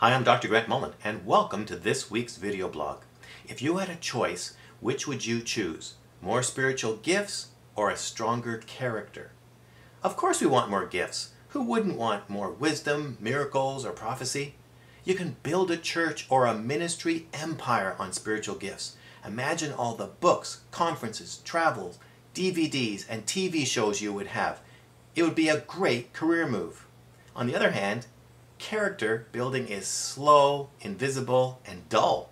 Hi, I'm Dr. Grant Mullen, and welcome to this week's video blog. If you had a choice, which would you choose? More spiritual gifts or a stronger character? Of course we want more gifts. Who wouldn't want more wisdom, miracles, or prophecy? You can build a church or a ministry empire on spiritual gifts. Imagine all the books, conferences, travels, DVDs, and TV shows you would have. It would be a great career move. On the other hand, character building is slow, invisible, and dull.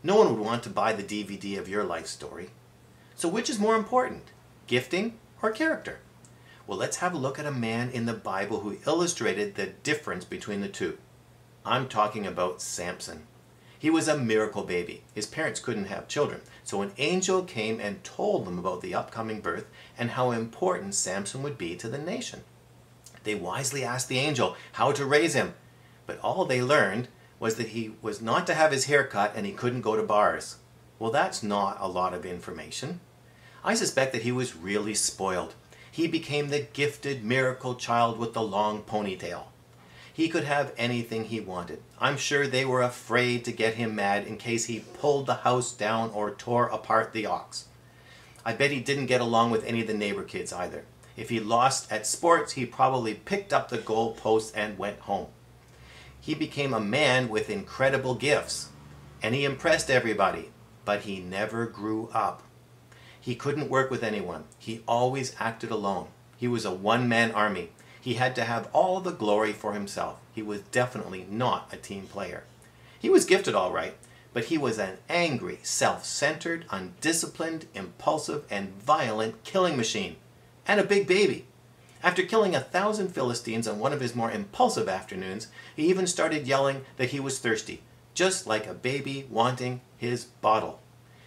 No one would want to buy the DVD of your life story. So which is more important, gifting or character? Well, let's have a look at a man in the Bible who illustrated the difference between the two. I'm talking about Samson. He was a miracle baby. His parents couldn't have children, so an angel came and told them about the upcoming birth and how important Samson would be to the nation. They wisely asked the angel how to raise him, but all they learned was that he was not to have his hair cut and he couldn't go to bars. Well, that's not a lot of information. I suspect that he was really spoiled. He became the gifted miracle child with the long ponytail. He could have anything he wanted. I'm sure they were afraid to get him mad in case he pulled the house down or tore apart the ox. I bet he didn't get along with any of the neighbor kids either. If he lost at sports, he probably picked up the goalpost and went home. He became a man with incredible gifts, and he impressed everybody, but he never grew up. He couldn't work with anyone. He always acted alone. He was a one-man army. He had to have all the glory for himself. He was definitely not a team player. He was gifted all right, but he was an angry, self-centered, undisciplined, impulsive, and violent killing machine. And a big baby. After killing 1,000 Philistines on one of his more impulsive afternoons, he even started yelling that he was thirsty, just like a baby wanting his bottle.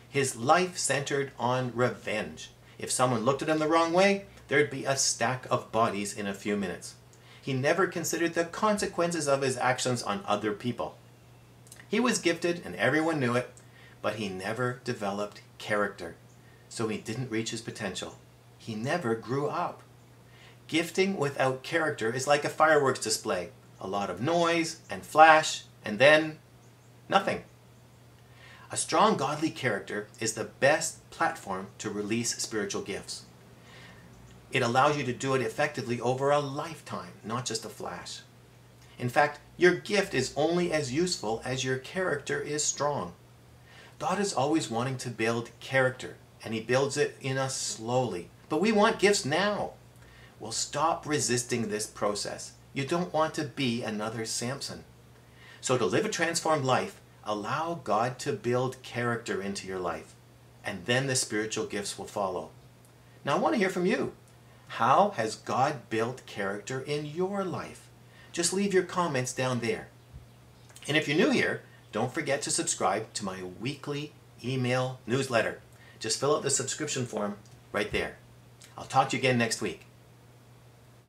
His life centered on revenge. If someone looked at him the wrong way, there'd be a stack of bodies in a few minutes. He never considered the consequences of his actions on other people. He was gifted and everyone knew it, but he never developed character, so he didn't reach his potential. He never grew up. Gifting without character is like a fireworks display. A lot of noise and flash, and then nothing. A strong godly character is the best platform to release spiritual gifts. It allows you to do it effectively over a lifetime, not just a flash. In fact, your gift is only as useful as your character is strong. God is always wanting to build character, and He builds it in us slowly. But we want gifts now. Well, stop resisting this process. You don't want to be another Samson. So to live a transformed life, allow God to build character into your life, and then the spiritual gifts will follow. Now I want to hear from you. How has God built character in your life? Just leave your comments down there. And if you're new here, don't forget to subscribe to my weekly email newsletter. Just fill out the subscription form right there. I'll talk to you again next week.